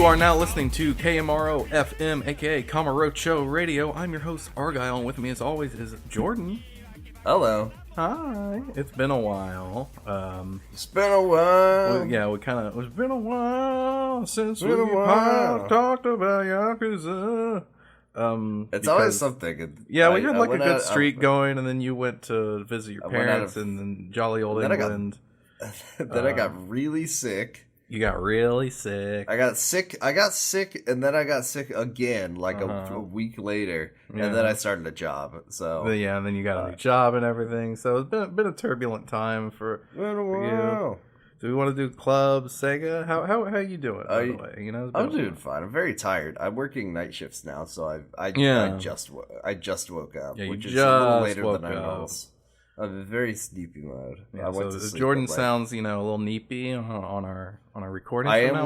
You are now listening to KMRO FM, aka Kamarocho Radio. I'm your host, Argyle, and with me as always is Jordan. Hello. Hi. It's been a while. It's been a while. It's been a while since we talked about Yakuza. It's always something. Yeah, we had like a good streak going, and then you went to visit your parents in then jolly old England. Then I got really sick. You got really sick. I got sick, and then I got sick again, like a week later, and then I started a job. So and then you got a new job and everything. So it's been a turbulent time for you. Do we want to do Club Sega? How you doing? By the way, I'm doing fine. I'm very tired. I'm working night shifts now, so I just woke up, which is a little later than I was. I'm in very sleepy mode. Yeah, so Jordan sounds, a little neepy on our recording. I'm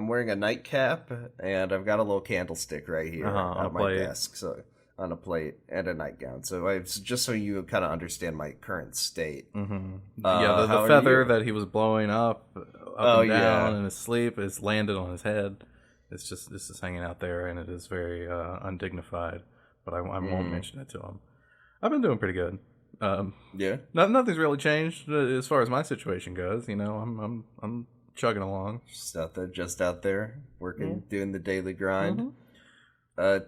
wearing a nightcap, and I've got a little candlestick right here on my desk, so on a plate, and a nightgown. So just so you kind of understand my current state. Mm-hmm. The feather that he was blowing up and down in his sleep is landed on his head. It's just hanging out there, and it is very undignified. But I won't mention it to him. I've been doing pretty good. Nothing's really changed as far as my situation goes. I'm chugging along. Just out there, working, doing the daily grind. Mm-hmm.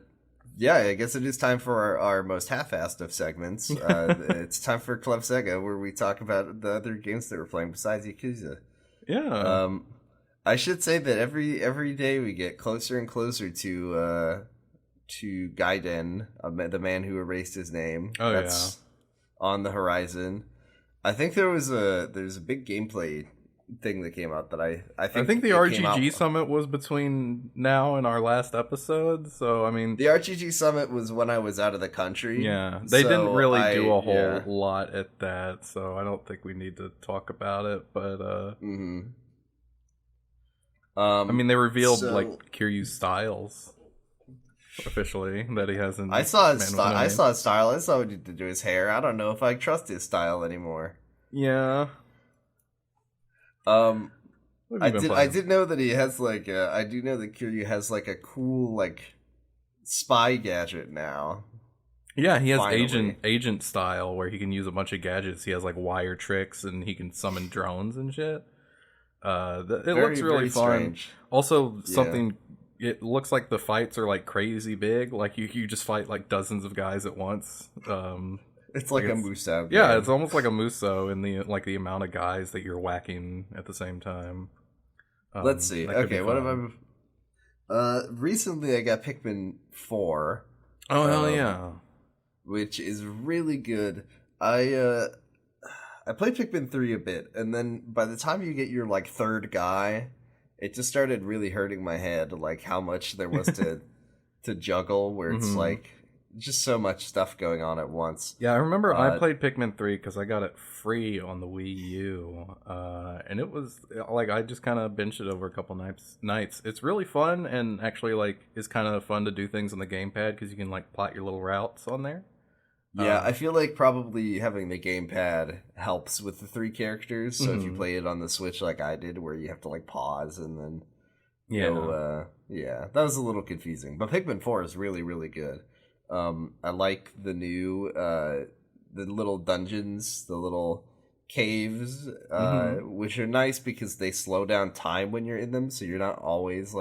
I guess it is time for our most half-assed of segments. It's time for Club Sega, where we talk about the other games that we're playing besides Yakuza. Yeah. I should say that every day we get closer and closer to Gaiden, the man who erased his name. That's on the horizon. I think there's a big gameplay thing that came out that I think the RGG Summit was between now and our last episode. So I mean, the RGG Summit was when I was out of the country. Yeah, they didn't really do a whole lot at that, so I don't think we need to talk about it. But I mean, they revealed Kiryu's styles. Officially, that he hasn't. I saw his style. I saw what he did to his hair. I don't know if I trust his style anymore. Yeah. I did know that he has I do know that Kiryu has a cool spy gadget now. Yeah, he has agent style where he can use a bunch of gadgets. He has wire tricks and he can summon drones and shit. It looks really fun. Strange. Also, something. It looks like the fights are crazy big. You just fight dozens of guys at once. It's like a Muso. Yeah, it's almost like a Muso in the the amount of guys that you're whacking at the same time. Let's see. Okay, what have I? Recently I got Pikmin 4. Oh hell yeah! Which is really good. I played Pikmin 3 a bit, and then by the time you get your third guy, it just started really hurting my head, how much there was to juggle, where it's just so much stuff going on at once. Yeah, I remember I played Pikmin 3 because I got it free on the Wii U, and it was I just kind of binged it over a couple nights. It's really fun, and actually it's kind of fun to do things on the gamepad because you can plot your little routes on there. Yeah, I feel probably having the gamepad helps with the 3 characters. So if you play it on the Switch like I did, where you have to pause and then that was a little confusing. But Pikmin 4 is really, really good. I like the new the little dungeons, the little caves, which are nice because they slow down time when you're in them, so you're not always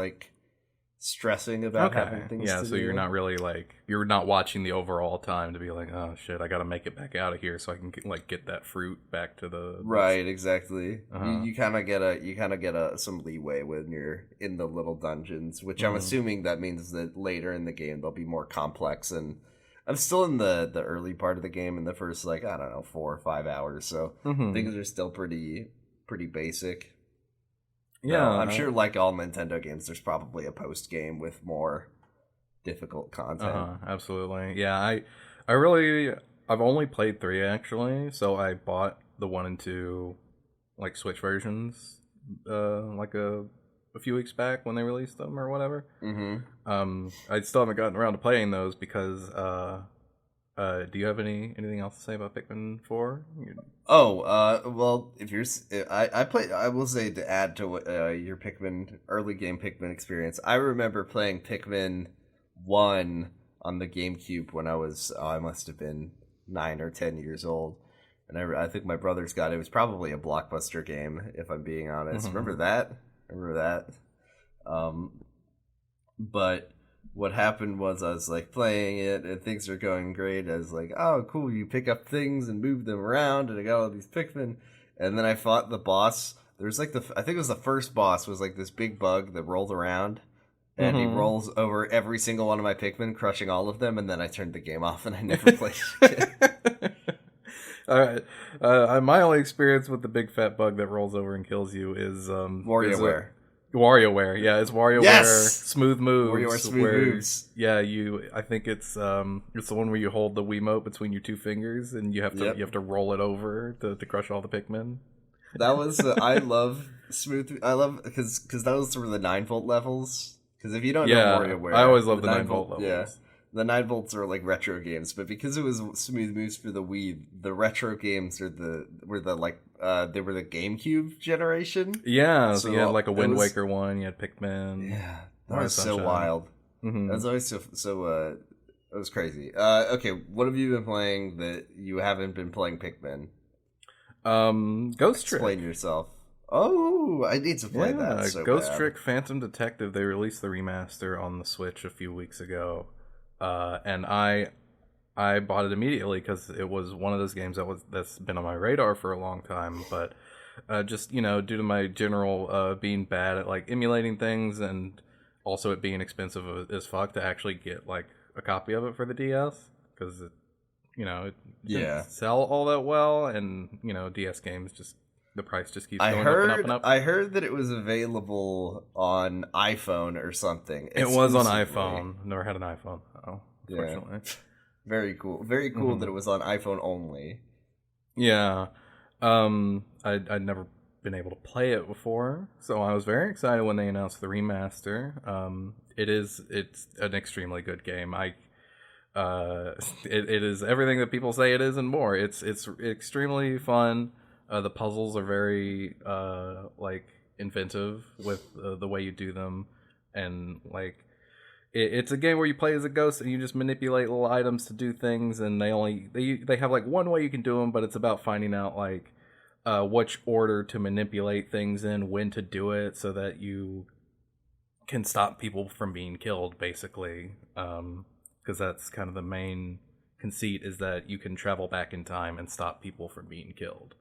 stressing about having things to do. So you're not really you're not watching the overall time to be oh shit, I gotta make it back out of here so I can get that fruit back to the right. Exactly. You kind of get some leeway when you're in the little dungeons, which I'm assuming that means that later in the game they'll be more complex. And I'm still in the early part of the game, in the first 4 or 5 hours, so things are still pretty basic. Yeah, I'm sure all Nintendo games, there's probably a post game with more difficult content. Absolutely. Yeah, I've only played 3 actually, so I bought the 1 and 2 Switch versions a few weeks back when they released them or whatever. I still haven't gotten around to playing those because Do you have anything else to say about Pikmin 4? Well, if you're, I will say to add to what, your early game Pikmin experience. I remember playing Pikmin 1 on the GameCube when I must have been 9 or 10 years old. And I think my brothers got it. It was probably a Blockbuster game, if I'm being honest. Mm-hmm. Remember that? But what happened was I was like playing it and things are going great. I was like, oh, cool, you pick up things and move them around, and I got all these Pikmin. And then I fought the boss. There's like I think it was the first boss was like this big bug that rolled around. And he rolls over every single one of my Pikmin, crushing all of them, and then I turned the game off and I never played it again. All right. My only experience with the big fat bug that rolls over and kills you is WarioWare. WarioWare, yeah, it's WarioWare. Yes! Smooth Moves. WarioWare Smooth Moves. Yeah, I think it's the one where you hold the Wiimote between your two fingers and you have to roll it over to crush all the Pikmin. That was I love because that was sort of the 9-volt levels. Because if you don't know WarioWare, I always love the 9-volt levels. Yeah. The 9-volts are like retro games, but because it was Smooth Moves for the Wii, the retro games were the GameCube generation. Yeah, so you had like a Wind Waker one, you had Pikmin. Yeah, that was so wild. Mm-hmm. That was always so it was crazy. Okay, what have you been playing that you haven't been playing Pikmin? Ghost Trick. Explain yourself. Oh, I need to play that. So Ghost Trick Phantom Detective. They released the remaster on the Switch a few weeks ago. And I bought it immediately because it was one of those games that's been on my radar for a long time. But just due to my general being bad at like emulating things and also it being expensive as fuck to actually get like a copy of it for the DS because it didn't sell all that well, and DS games just the price just keeps going up and up and up. I heard that it was available on iPhone or something. It was on iPhone. Never had an iPhone. Oh, unfortunately. Yeah. Very cool. Very cool that it was on iPhone only. Yeah. I'd never been able to play it before, so I was very excited when they announced the remaster. It's an extremely good game. It is everything that people say it is and more. It's extremely fun. The puzzles are very inventive with the way you do them, and like it's a game where you play as a ghost and you just manipulate little items to do things, and they have like one way you can do them, but it's about finding out like which order to manipulate things in, when to do it, so that you can stop people from being killed, basically. Because that's kind of the main conceit, is that you can travel back in time and stop people from being killed.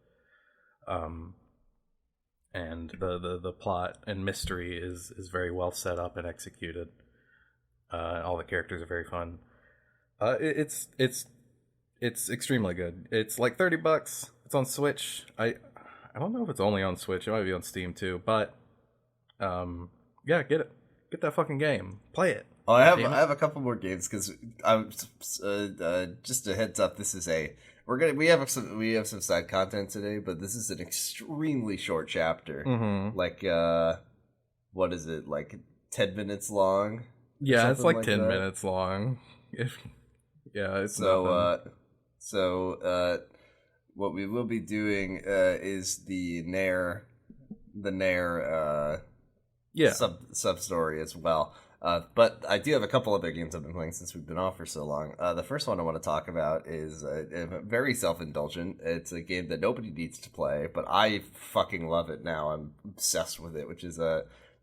And the plot and mystery is very well set up and executed. All the characters are very fun. It's extremely good. It's like $30. It's on Switch. I don't know if it's only on Switch. It might be on Steam too. But yeah, get it. Get that fucking game. Play it. Oh, I have a couple more games because I'm just a heads up. This is we have some side content today, but this is an extremely short chapter. Mm-hmm. Like what is it, like 10 minutes long? Yeah, it's like 10 minutes long. It's nothing. So what we will be doing is the Nair sub story as well. But I do have a couple other games I've been playing since we've been off for so long. The first one I want to talk about is very self-indulgent. It's a game that nobody needs to play, but I fucking love it now. I'm obsessed with it, which is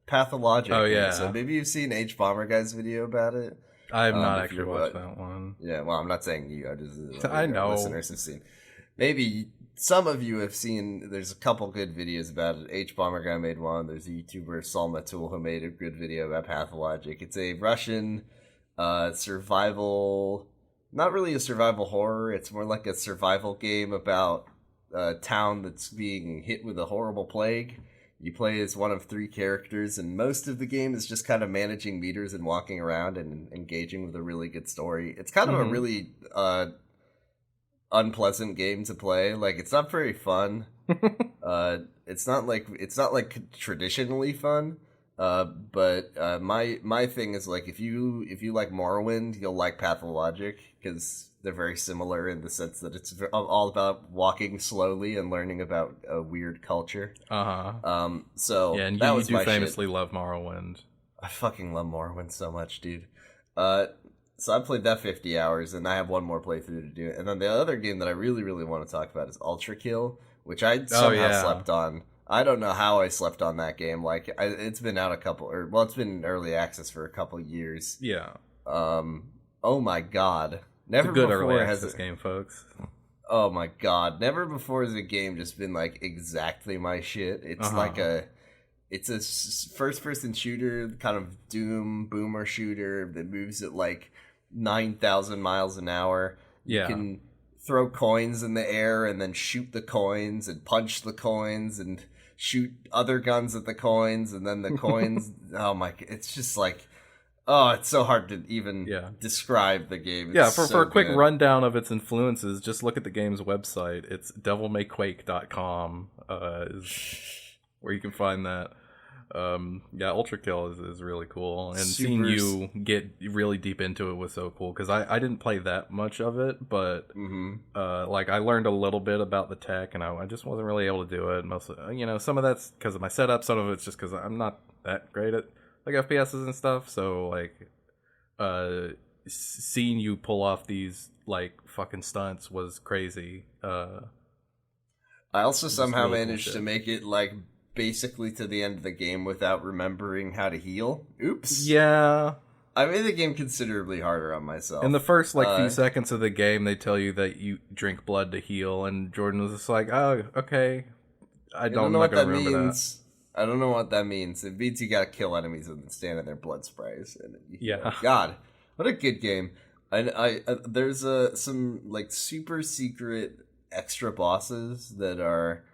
Pathologic. Oh, yeah. So maybe you've seen H Bomber Guy's video about it. I have not actually watched that one. Yeah, well, I'm not saying you. I know. Listeners have seen. Maybe some of you have seen. There's a couple good videos about it. H Bomber Guy made one. There's a YouTuber, Salmatul, who made a good video about Pathologic. It's a Russian survival. Not really a survival horror. It's more like a survival game about a town that's being hit with a horrible plague. You play as one of 3 characters, and most of the game is just kind of managing meters and walking around and engaging with a really good story. It's kind of a really unpleasant game to play. Like, it's not very fun. It's not like traditionally fun, But my thing is like if you like Morrowind, you'll like Pathologic because they're very similar in the sense that it's all about walking slowly and learning about a weird culture. So yeah, and that you was do my famously shit. love Morrowind. I fucking love Morrowind so much, dude. So I played that 50 hours, and I have one more playthrough to do. And then the other game that I really, really want to talk about is Ultra Kill, which I somehow slept on. I don't know how I slept on that game. Like, it's been out it's been in early access for a couple years. Yeah. Oh my god. Never it's a good before early has access game, folks. Oh my god. Never before has a game just been, like, exactly my shit. It's like it's a first-person shooter, kind of Doom boomer shooter that moves at, like, 9,000 miles an hour. Yeah. You can throw coins in the air and then shoot the coins and punch the coins and shoot other guns at the coins and then the coins. Oh my! It's just like, it's so hard to even describe the game. It's for a quick rundown of its influences, just look at the game's website. It's devilmayquake.com is where you can find that. Ultra Kill is really cool, and seeing you get really deep into it was so cool because I didn't play that much of it, but like I learned a little bit about the tech, and I just wasn't really able to do it. Mostly, some of that's because of my setup, some of it's just because I'm not that great at like FPSs and stuff. So like, seeing you pull off these like fucking stunts was crazy. I also somehow managed to make it like basically to the end of the game without remembering how to heal. Oops. Yeah. I made the game considerably harder on myself. In the first few seconds of the game, they tell you that you drink blood to heal, and Jordan was just like, "Oh, okay." I don't know what that means. I don't know what that means. It means you gotta kill enemies and then stand in their blood sprays. And God, what a good game! There's some like super secret extra bosses that are.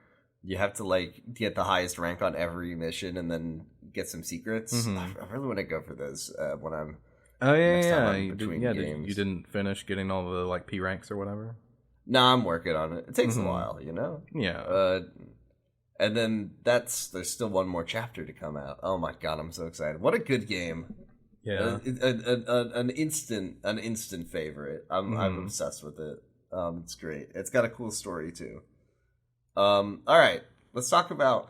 You have to like get the highest rank on every mission and then get some secrets. I really want to go for those when I'm. Oh yeah. You didn't finish getting all the like P ranks or whatever. No, I'm working on it. It takes a while, Yeah. And then there's still one more chapter to come out. Oh my god, I'm so excited! What a good game. Yeah. An instant favorite. I'm obsessed with it. It's great. It's got a cool story too. All right, let's talk about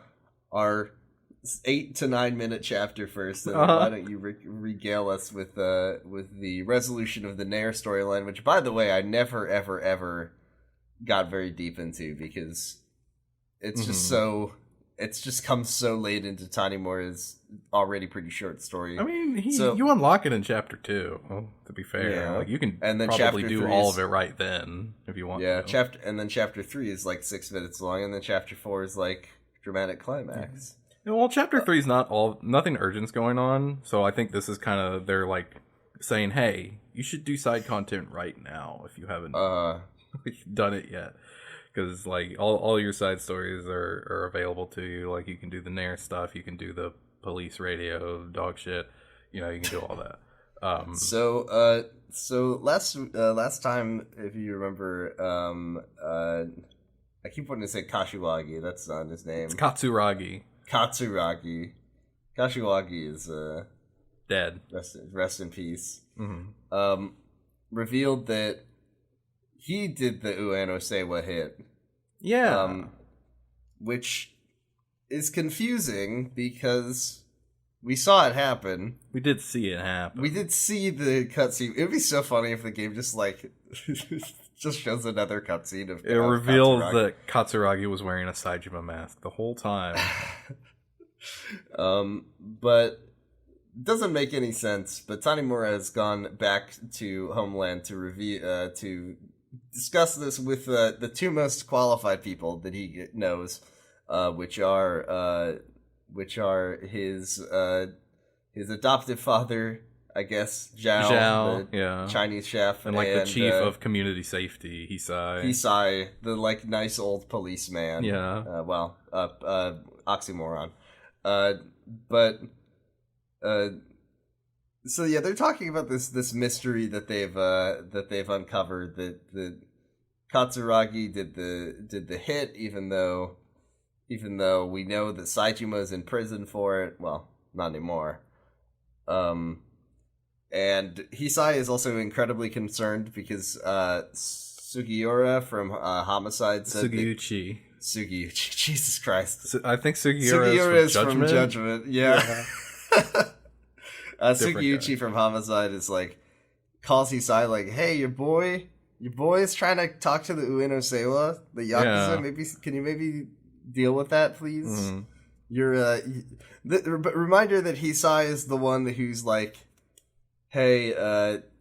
our 8 to 9 minute chapter first. And why don't you regale us with the resolution of the Nair storyline, which, by the way, I never ever ever got very deep into because it's just it's just come so late into Tanimura's already pretty short story. I mean, you unlock it in chapter 2. Well, to be fair, like you can and then probably do all of it right then if you want. Yeah, chapter 3 is like 6 minutes long, and then chapter 4 is like dramatic climax. Yeah, well, chapter 3 is nothing urgent's going on, so I think this is kind of they're like saying, "Hey, you should do side content right now if you haven't done it yet." Because like all your side stories are available to you. Like you can do the Nair stuff, you can do the police radio dog shit. You can do all that. So last time, if you remember, I keep wanting to say Kashiwagi. That's not his name. It's Katsuragi. Kashiwagi is dead. Rest in peace. Mm-hmm. Revealed that he did the Ueno Seiwa hit. Yeah. Which is confusing because we saw it happen. We did see it happen. We did see the cutscene. It would be so funny if the game just like just shows another cutscene of it reveals that Katsuragi was wearing a Saejima mask the whole time. But it doesn't make any sense. But Tanimura has gone back to Homeland to discuss this with the two most qualified people that he knows, which are his adoptive father, I guess, Zhao, the Chinese chef, and the chief of community safety, Hisai, the like nice old policeman. Yeah. Oxymoron. So yeah, they're talking about this mystery that they've uncovered that Katsuragi did the hit, even though we know that Saejima is in prison for it. Well, not anymore. And Hisai is also incredibly concerned because Sugiura from Homicide said Sugiuchi. Jesus Christ. I think Sugiura is from Judgment. Yeah. Sugiuchi from Homicide is like, calls Hisai like, hey, your boy is trying to talk to the Ueno Seiwa, the Yakuza. Can you maybe deal with that, please? Mm-hmm. You're reminder that Hisai is the one who's like, hey,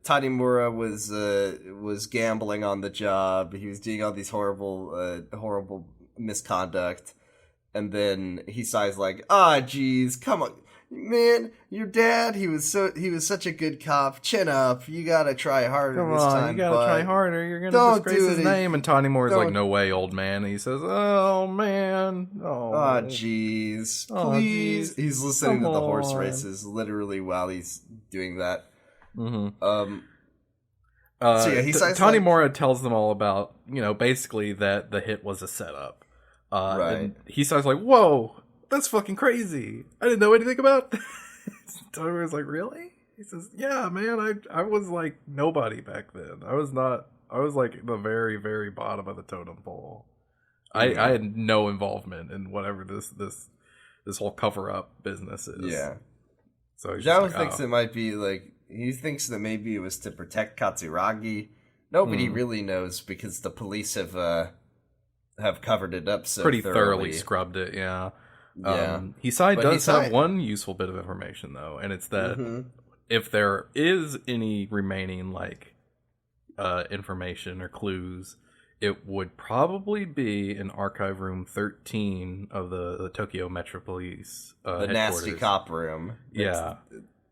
Tanimura was gambling on the job. He was doing all these horrible misconduct, and then Hisai's like, geez, come on, man, your dad, he was such a good cop. Chin up, you gotta try harder this time. You gotta try harder. You're gonna disgrace his name. And Tanimura's like, no way, old man. And he says, oh man, jeez, please. He's listening to the horse races literally while he's doing that. Mm-hmm. Tanimura tells them all about, basically that the hit was a setup. Right. And Hisai's like, whoa, that's fucking crazy. I didn't know anything about that. Tanimura's like, really? He says, yeah, man, I was like nobody back then. I was like the very, very bottom of the totem pole. Mm-hmm. I had no involvement in whatever this whole cover-up business is. Yeah. So Zhao thinks it might be like, he thinks that maybe it was to protect Katsuragi. Nobody really knows because the police have covered it up so pretty thoroughly scrubbed it. Yeah. Hisai does have one useful bit of information though, and it's that if there is any remaining information or clues, it would probably be in Archive Room 13 of the Tokyo Metro Police the nasty cop room. Yeah.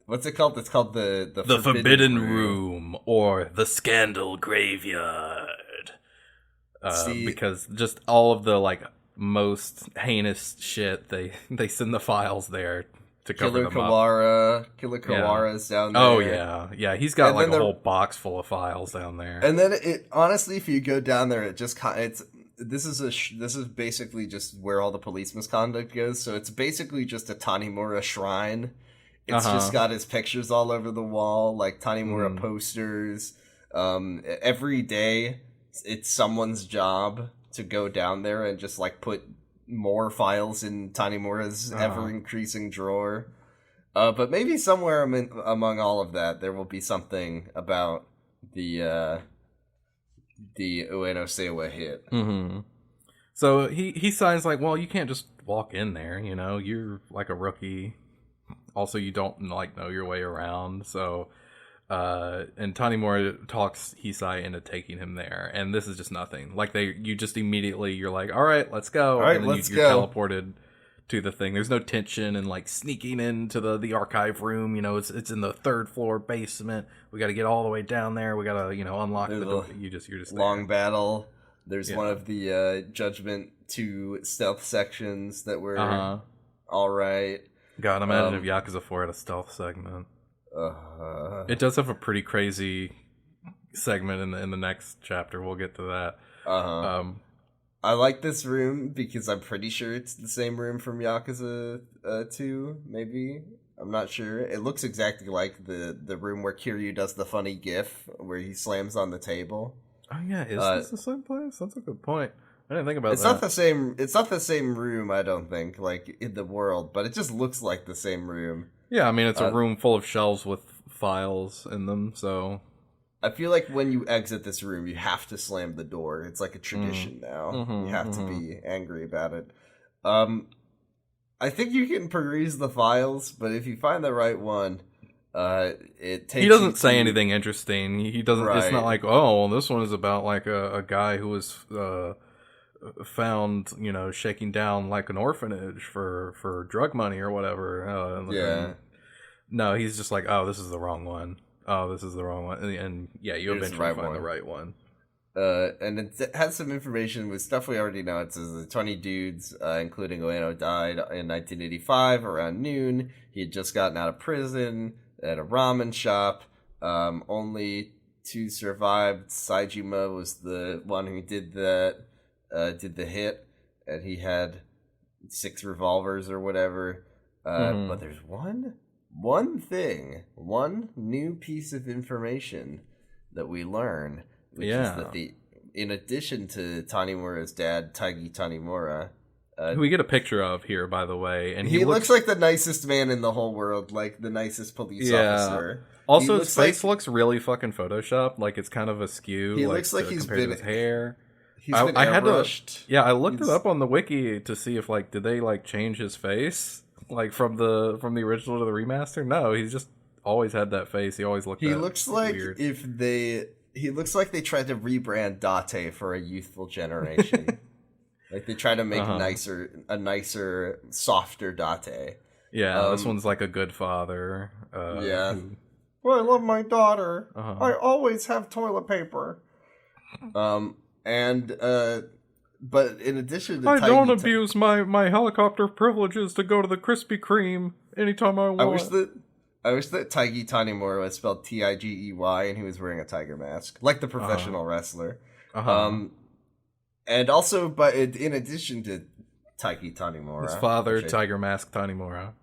What's it called? It's called the Forbidden Room or the Scandal Graveyard. Because just all of the most heinous shit, they send the files there to cover them up. Killer Kawara's down there. Oh yeah, he's got a whole box full of files down there. And then it honestly, if you go down there, this is basically just where all the police misconduct goes. So it's basically just a Tanimura shrine. It's just got his pictures all over the wall, like Tanimura posters. Every day, it's someone's job to go down there and just put more files in Tanimura's ever-increasing drawer. But maybe somewhere among all of that, there will be something about the Ueno Seiwa hit. Mm-hmm. So he signs well, you can't just walk in there, you're like a rookie. Also, you don't know your way around, so and Tanimura talks Hisai into taking him there, and this is just nothing. You just immediately you're like, all right, let's go, all right, and then you're teleported to the thing. There's no tension and sneaking into the archive room. It's in the third floor basement. We got to get all the way down there. We got to unlock the door. You're just long battle. There's one of the Judgment 2 stealth sections that were all right. God, imagine if Yakuza 4 had a stealth segment. It does have a pretty crazy segment in the next chapter. We'll get to that. I like this room because I'm pretty sure it's the same room from Yakuza 2, maybe. I'm not sure. It looks exactly like the room where Kiryu does the funny gif where he slams on the table. Oh yeah, is this the same place? That's a good point. I didn't think about that. It's not the same room, I don't think, in the world, but it just looks like the same room. Yeah, I mean, it's a room full of shelves with files in them, so... I feel like when you exit this room, you have to slam the door. It's like a tradition now. You have to be angry about it. I think you can peruse the files, but if you find the right one, it takes... He doesn't say anything interesting. He doesn't... Right. It's not like, oh, well, this one is about, a guy who was... found, shaking down an orphanage for drug money or whatever. No, he's just like, oh, this is the wrong one. Oh, this is the wrong one. And yeah, you eventually find the right one. And it has some information with stuff we already know. It says the 20 dudes, including Ueno, died in 1985 around noon. He had just gotten out of prison at a ramen shop. Only 2 survived. Saijima was the one who did that. Did the hit, and he had 6 revolvers or whatever. But there's one thing, one new piece of information that we learn, which is that in addition to Tanimura's dad, Taigi Tanimura, who we get a picture of here, by the way, and he looks like the nicest man in the whole world, like the nicest police officer. Also, his face looks really fucking photoshopped, like it's kind of askew. He looks like he's been his hair. He's been airbrushed. I looked it up on the wiki to see if did they change his face from the original to the remaster? No, he's just always had that face. He always looked. He looks like weird. He looks like they tried to rebrand Date for a youthful generation. Like they try to make a nicer, softer Date. Yeah, this one's like a good father. Well, I love my daughter. I always have toilet paper. But in addition to I don't abuse my helicopter privileges to go to the Krispy Kreme anytime I want. I wish that Taigi Tanimura was spelled Tigey and he was wearing a tiger mask, like the professional wrestler. And also, but in addition to Taigi Tanimura, his father, Tiger Mask Tanimura,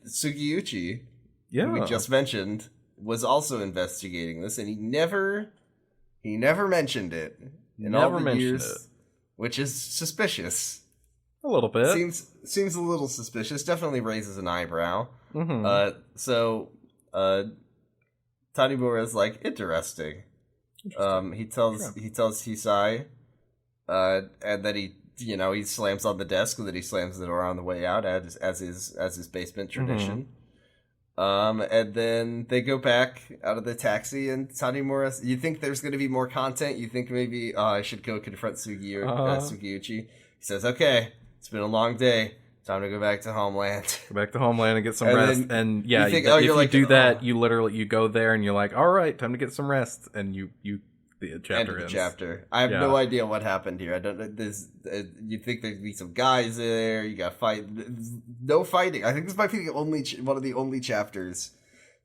Sugiyuchi, who we just mentioned, was also investigating this, and he never mentioned it in all the years, which is suspicious. A little bit. Seems a little suspicious. Definitely raises an eyebrow. So Tanimura is like, interesting. He tells Hisai, and then he slams on the desk, and then he slams the door on the way out, as his basement tradition. And then they go back out of the taxi, and Tanimura, you think there's going to be more content? You think maybe, I should go confront Sugiyuchi? He says, okay, it's been a long day. Time to go back to Homeland. Go back to Homeland and get some rest. And yeah, if you do that, you go there and you're like, all right, time to get some rest. And the chapter ends. Chapter. I have no idea what happened here. I don't know. You think there'd be some guys there? You got fight. No fighting. I think this might be one of the only chapters.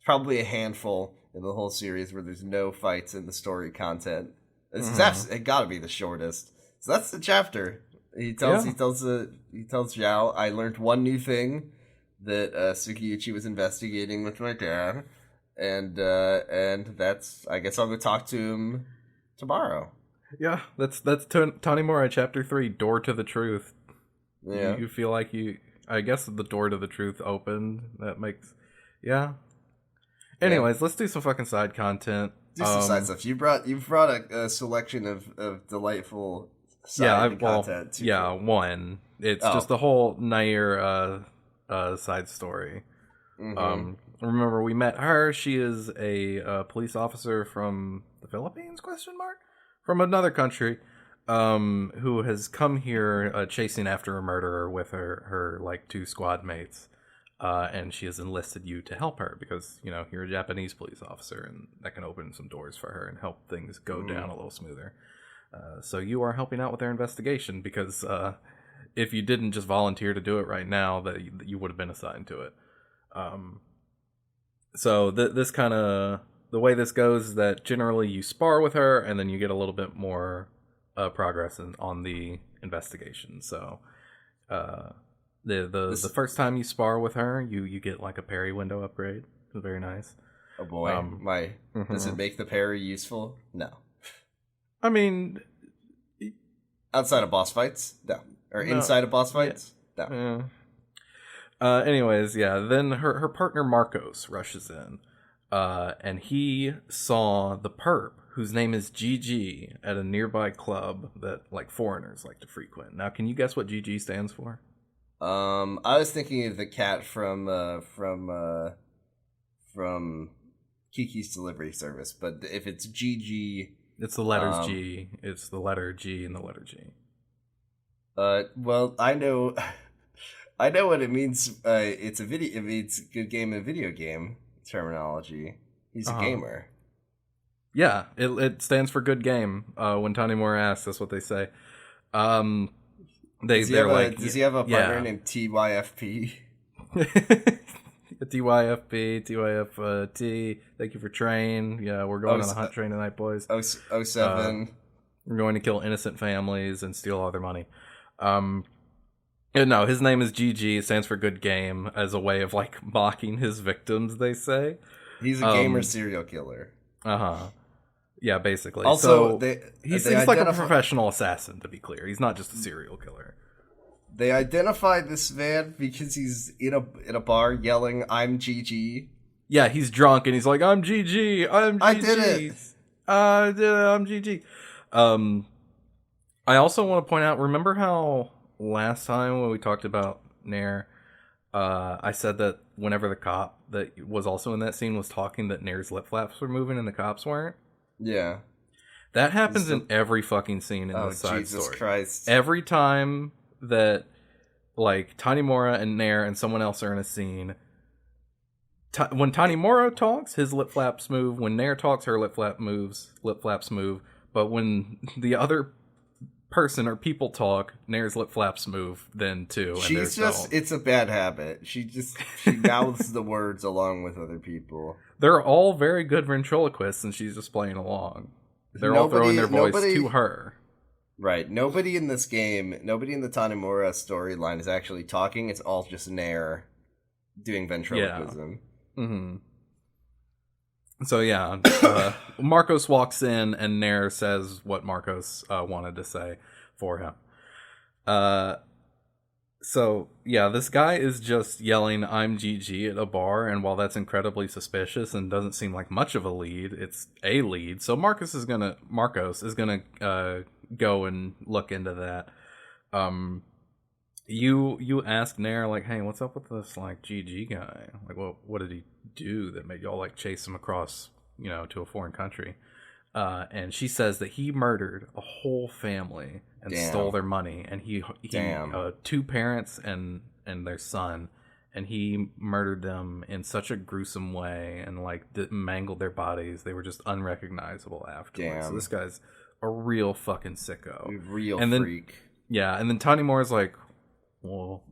Probably a handful in the whole series where there's no fights in the story content. It got to be the shortest. So that's the chapter. He tells Zhao, I learned one new thing, that Sugiyuchi was investigating with my dad, and that's, I guess I'll go talk to him tomorrow. Yeah, that's Tanimura chapter 3, Door to the Truth. Yeah, you feel like I guess the door to the truth opened. That makes, Anyways, let's do some fucking side content. Do some side stuff. You've brought a selection of delightful. Content one. It's just the whole Nair side story. Remember, we met her. She is a police officer from the Philippines? ? From another country, who has come here chasing after a murderer with her two squad mates, and she has enlisted you to help her because you're a Japanese police officer, and that can open some doors for her and help things go down a little smoother. So you are helping out with their investigation because if you didn't just volunteer to do it right now, that you would have been assigned to it. So this kind of, the way this goes is that generally you spar with her and then you get a little bit more progress on the investigation. So the first time you spar with her, you get like a parry window upgrade. It's very nice. Oh boy, does it make the parry useful? No. I mean, outside of boss fights, no. Or inside of boss fights, no. Anyways, then her partner Marcos rushes in, and he saw the perp, whose name is GG, at a nearby club that foreigners like to frequent. Now, can you guess what GG stands for? I was thinking of the cat from Kiki's Delivery Service, but if it's GG. It's the letters G. It's the letter G and the letter G. Well, I know what it means. It means good game and video game terminology. He's a gamer. Yeah, it stands for good game. When Tanimura asks, that's what they say. Does he have a partner named TYFP? TYFT, thank you for train. Yeah, we're going on the hunt train tonight, boys. 07. We're going to kill innocent families and steal all their money. No, his name is GG. It stands for good game, as a way of like mocking his victims, they say. He's a gamer serial killer. Yeah, basically. Also, so he's like a professional assassin, to be clear. He's not just a serial killer. They identified this man because he's in a bar yelling, "I'm GG." Yeah, he's drunk and he's like, "I'm GG. I'm GG. I did it. I did it. I'm GG." I also want to point out, remember how last time when we talked about Nair, I said that whenever the cop that was also in that scene was talking, that Nair's lip flaps were moving and the cops weren't? Yeah. That happens in every fucking scene in the side Jesus story. Christ. Every time that, like, Tanimura and Nair and someone else are in a scene, when Tanimura talks, his lip flaps move. When Nair talks, her lip flaps move. But when the other person or people talk, Nair's lip flaps move then too. She's just, it's a bad habit. She mouths the words along with other people. They're all very good ventriloquists and she's just playing along. They're all throwing their voice to her. Right. Nobody in this game, nobody in the Tanimura storyline is actually talking. It's all just Nair doing ventriloquism. Yeah. Mm-hmm. So yeah, Marcos walks in and Nair says what Marcos wanted to say for him. So yeah, this guy is just yelling "I'm GG" at a bar, and while that's incredibly suspicious and doesn't seem like much of a lead, it's a lead. So Marcos is gonna go and look into that. You ask Nair, like, "Hey, what's up with this like GG guy? Like, what did he do that made y'all like chase him across, to a foreign country?" And she says that he murdered a whole family and stole their money, and he 2 parents and their son, and he murdered them in such a gruesome way and like mangled their bodies. They were just unrecognizable afterwards. So this guy's a real fucking sicko, freak. Yeah, and then Tanimura's like, well,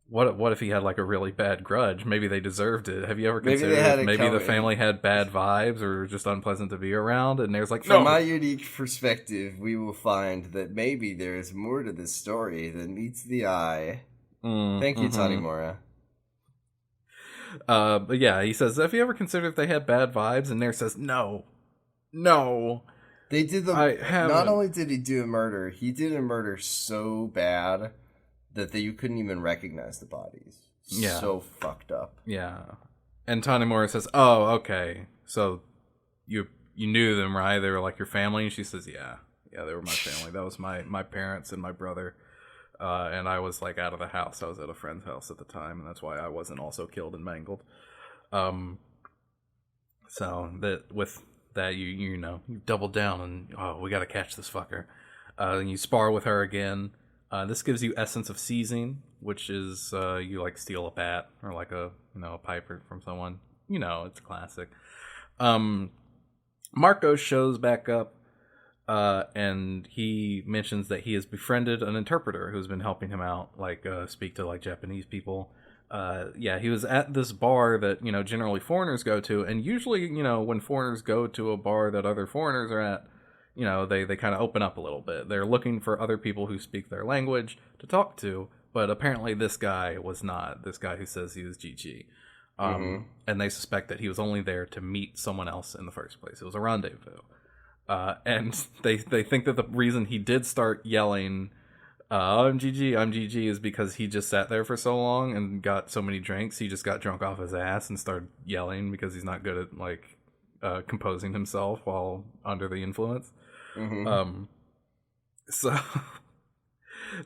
what if he had like a really bad grudge? Maybe they deserved it. Have you ever considered maybe the family had bad vibes or just unpleasant to be around? And there's like, from my unique perspective, we will find that maybe there is more to this story than meets the eye. Thank you, Tanimura. But yeah, he says, have you ever considered if they had bad vibes? And Nair says, no. They did not only did he do a murder, he did a murder so bad that you couldn't even recognize the bodies. Yeah. So fucked up. Yeah. And Tanimura says, oh, okay. So you knew them, right? They were like your family? And she says, yeah. Yeah, they were my family. That was my parents and my brother. And I was like out of the house. I was at a friend's house at the time, and that's why I wasn't also killed and mangled. So that with that you double down and we got to catch this fucker. And you spar with her again. This gives you Essence of Seizing, which is you like steal a bat or like a pipe from someone. It's a classic. Marco shows back up, and he mentions that he has befriended an interpreter who's been helping him out, like speak to like Japanese people. He was at this bar that generally foreigners go to, and usually when foreigners go to a bar that other foreigners are at, they kind of open up a little bit. They're looking for other people who speak their language to talk to, but apparently this guy was not. This guy who says he was GG. And they suspect that he was only there to meet someone else in the first place. It was a rendezvous. And they think that the reason he did start yelling, I'm GG, is because he just sat there for so long and got so many drinks. He just got drunk off his ass and started yelling because he's not good at like composing himself while under the influence. So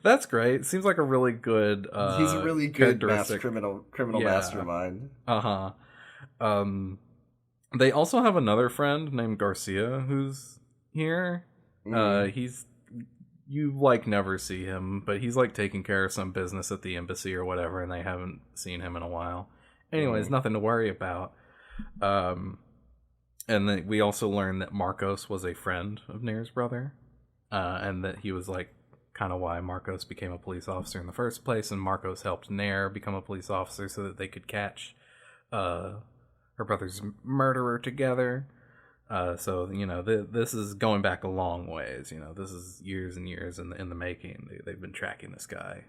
that's great. Seems like a really good he's a really good criminal mastermind. They also have another friend named Garcia who's here. You like never see him, but he's like taking care of some business at the embassy or whatever, and they haven't seen him in a while. Anyways, nothing to worry about. And then we also learned that Marcos was a friend of Nair's brother, and that he was like kind of why Marcos became a police officer in the first place, and Marcos helped Nair become a police officer so that they could catch her brother's murderer together. So this is going back a long ways. This is years and years in the making. They've been tracking this guy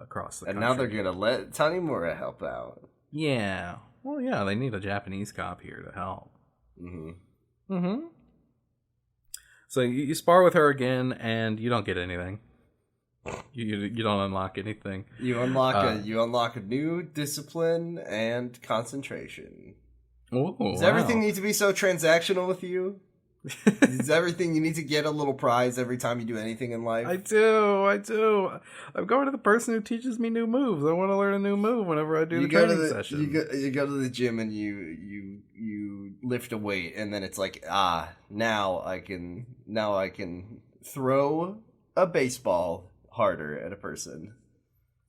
across the country. And now they're gonna let Tanimura help out. Yeah. Well, yeah, they need a Japanese cop here to help. So you spar with her again, and you don't get anything. You don't unlock anything. You unlock a new discipline and concentration. Ooh, Does everything need to be so transactional with you? Is everything you need to get a little prize every time you do anything in life? I do. I'm going to the person who teaches me new moves. I want to learn a new move whenever I do the training session. You go to the gym and you lift a weight, and then it's like, now I can throw a baseball harder at a person.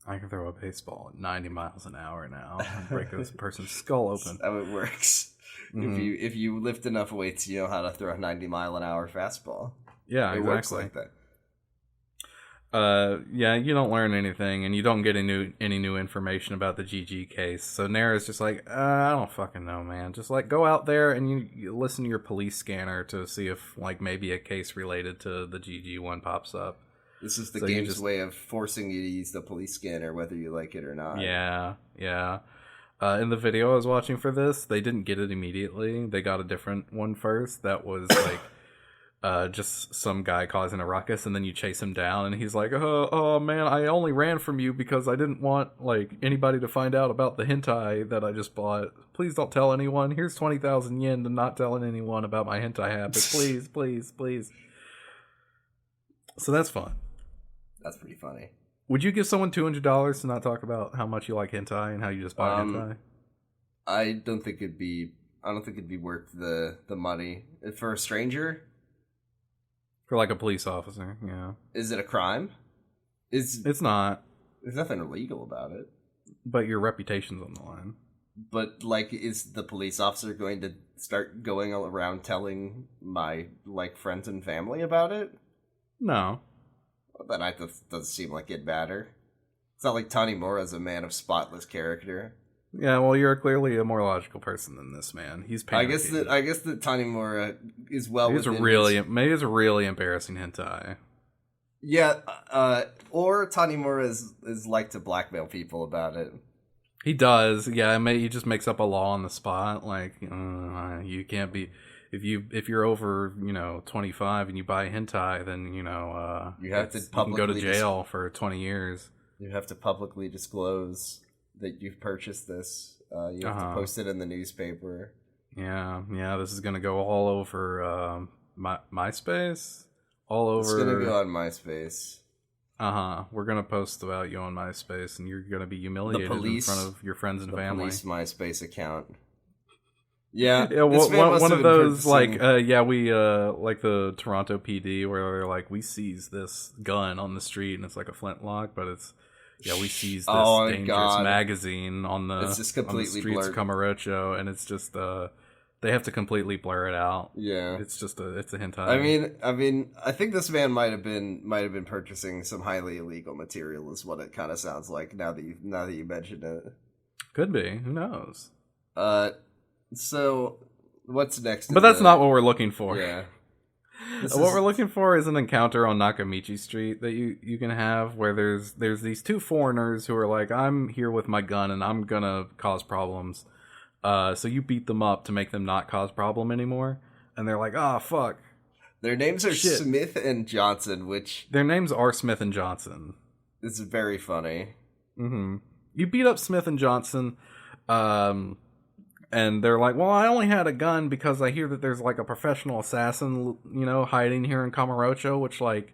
I can throw a baseball at 90 miles an hour now and break this person's skull open. That's how it works. If you lift enough weights, you know how to throw a 90-mile-an-hour fastball. Yeah, it works like that. Yeah, you don't learn anything, and you don't get any new information about the GG case. So Nair is just like, I don't fucking know, man. Just like go out there and you listen to your police scanner to see if like maybe a case related to the GG one pops up. This is the game's way of forcing you to use the police scanner, whether you like it or not. Yeah. In the video I was watching for this, they didn't get it immediately. They got a different one first that was like just some guy causing a ruckus, and then you chase him down, and he's like, oh man, I only ran from you because I didn't want like anybody to find out about the hentai that I just bought. Please don't tell anyone. Here's 20,000 yen to not telling anyone about my hentai habit. Please, please, please. So that's fun. That's pretty funny. Would you give someone $200 to not talk about how much you like hentai and how you just buy hentai? I don't think it'd be worth the money for a stranger. For like a police officer, yeah. Is it a crime? It's not. There's nothing illegal about it. But your reputation's on the line. But like, is the police officer going to start going around telling my like friends and family about it? No. Well, then doesn't seem like it'd matter. It's not like Tanimura is a man of spotless character. Yeah, well, you're clearly a more logical person than this man. He's panicking. I guess that Tanimura is maybe it's a really embarrassing hentai. Yeah, or Tanimura is like to blackmail people about it. He does. Yeah, he just makes up a law on the spot. Like, you can't be. If you're over 25 and you buy hentai, then you have to you can go to jail for 20 years. You have to publicly disclose that you've purchased this. You have to post it in the newspaper. Yeah. This is gonna go all over MySpace. All over. It's gonna go on MySpace. We're gonna post about you on MySpace, and you're gonna be humiliated in front of your friends and family. Police MySpace account. Yeah, one of those like we like the Toronto PD where they're like, we seized this gun on the street and it's like a flintlock, but it's we seized this dangerous magazine on the streets of Kamurocho, and it's just they have to completely blur it out. Yeah, it's a hentai. I mean, I think this man might have been purchasing some highly illegal material, is what it kind of sounds like. Now that you mentioned it, could be. Who knows? So, what's next? But that's not what we're looking for. Yeah. What we're looking for is an encounter on Nakamichi Street that you can have where there's these two foreigners who are like, I'm here with my gun and I'm gonna cause problems. So you beat them up to make them not cause problem anymore. And they're like, fuck. Their names are Smith and Johnson, Their names are Smith and Johnson. It's very funny. Mm-hmm. You beat up Smith and Johnson, and they're like, well, I only had a gun because I hear that there's like a professional assassin, hiding here in Kamurocho, which like,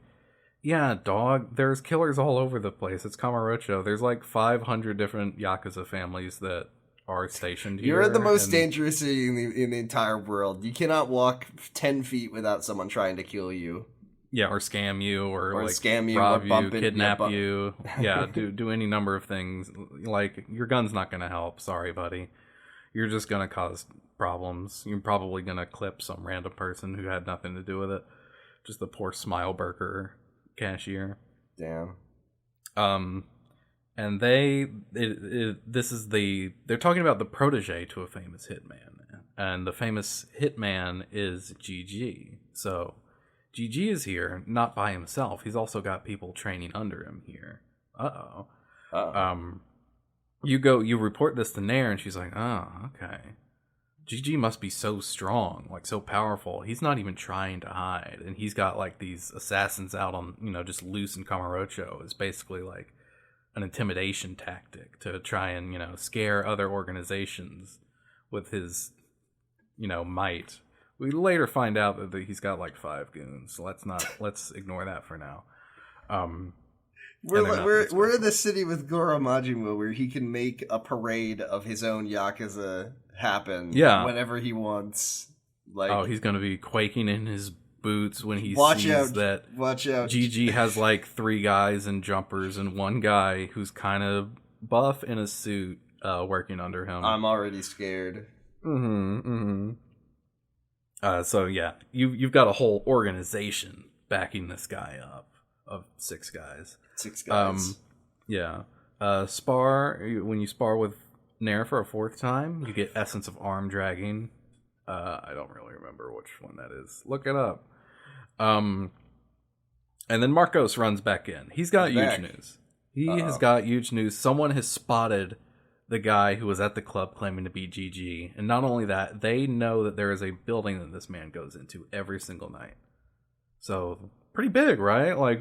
yeah, dog, there's killers all over the place. It's Kamurocho. There's like 500 different Yakuza families that are stationed here. You're the most dangerous city in the entire world. You cannot walk 10 feet without someone trying to kill you. Yeah, or scam you, or like scam you, rob or you, kidnap you. Yeah, do any number of things. Like, your gun's not going to help. Sorry, buddy. You're just going to cause problems. You're probably going to clip some random person who had nothing to do with it. Just the poor Smile Burger cashier. Damn. And they're talking about the protege to a famous hitman. and the famous hitman is GG. So GG is here, not by himself. He's also got people training under him here. You report this to Nair, and she's like, oh, okay. GG must be so strong, like so powerful. He's not even trying to hide, and he's got like these assassins out on, just loose in Kamurocho. It's basically like an intimidation tactic to try and, scare other organizations with his, might. We later find out that he's got like 5 goons, so let's ignore that for now. We're in the city with Goro Majima where he can make a parade of his own Yakuza happen whenever he wants. Like, he's gonna be quaking in his boots when he sees that GG has like 3 guys in jumpers and 1 guy who's kind of buff in a suit working under him. I'm already scared. So yeah, you've got a whole organization backing this guy up of 6 guys. 6 guys. Yeah. When you spar with Nair for a 4th time, you get Essence of Arm Dragging. I don't really remember which one that is. Look it up. And then Marcos runs back in. He's got huge news. He has got huge news. Someone has spotted the guy who was at the club claiming to be GG. And not only that, they know that there is a building that this man goes into every single night. So, pretty big, right? Like,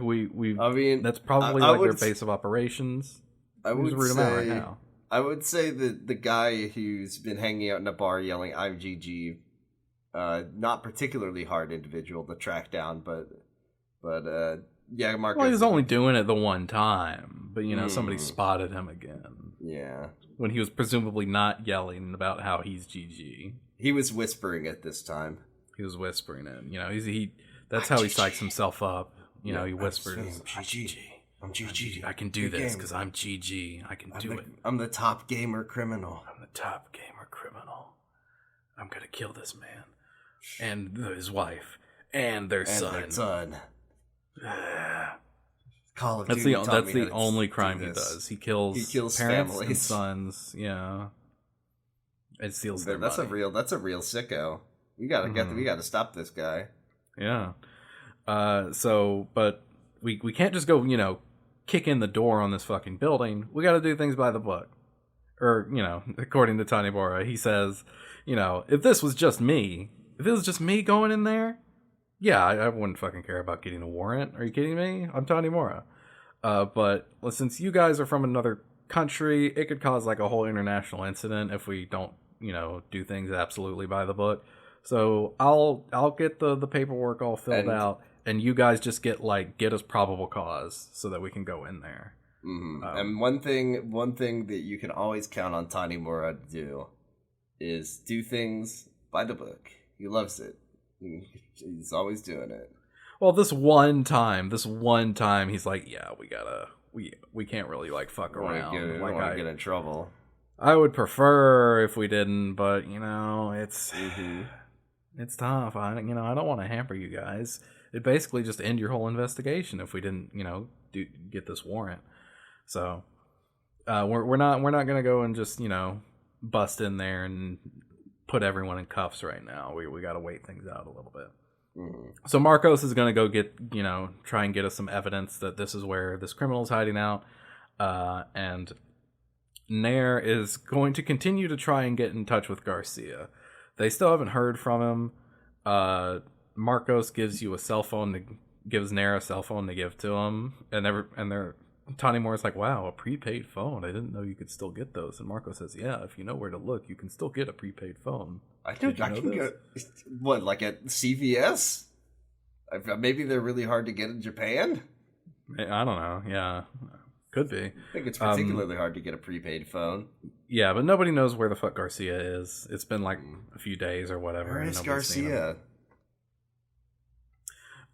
that's probably their base of operations. I would say that the guy who's been hanging out in a bar yelling, I'm GG, not particularly hard individual to track down, but yeah, Marcos. Well, he was only doing it the one time, but, somebody spotted him again. Yeah. When he was presumably not yelling about how he's GG. He was whispering it this time. He was whispering it. That's how he psychs himself up. He whispers, I'm GG. I'm GG. I can do this because I'm GG. I can do it. I'm the top gamer criminal. I'm the top gamer criminal. I'm going to kill this man. And his wife. And their son. Call of Duty. That's the only crime he does. He kills parents families. And sons. Yeah. It steals their money. That's a real sicko. We gotta stop this guy. Yeah. But we can't just go, kick in the door on this fucking building. We got to do things by the book. Or, according to Tanimura, he says, if this was just me going in there, yeah, I wouldn't fucking care about getting a warrant. Are you kidding me? I'm Tanimura. But since you guys are from another country, it could cause like a whole international incident if we don't, do things absolutely by the book. So I'll get the paperwork all filled out, and you guys just get us probable cause so that we can go in there. Mm-hmm. And one thing that you can always count on Tanimura to do is do things by the book. He loves it. He's always doing it. Well, this one time, he's like, yeah, we can't really fuck around. We don't want to get in trouble. I would prefer if we didn't, but it's it's tough. I don't want to hamper you guys. It'd basically just end your whole investigation if we didn't, get this warrant. So we're not gonna go and just bust in there and put everyone in cuffs right now. We got to wait things out a little bit. Mm-hmm. So Marcos is gonna go get try and get us some evidence that this is where this criminal is hiding out, and Nair is going to continue to try and get in touch with Garcia. They still haven't heard from him. Marcos gives Nair a cell phone to give to him, and Tanimura's like, wow, a prepaid phone. I didn't know you could still get those. And Marcos says, yeah, if you know where to look, you can still get a prepaid phone. I can get, what, like at CVS? Maybe they're really hard to get in Japan? I don't know. Yeah, could be. I think it's particularly hard to get a prepaid phone. Yeah, but nobody knows where the fuck Garcia is. It's been like a few days or whatever. Where is Garcia?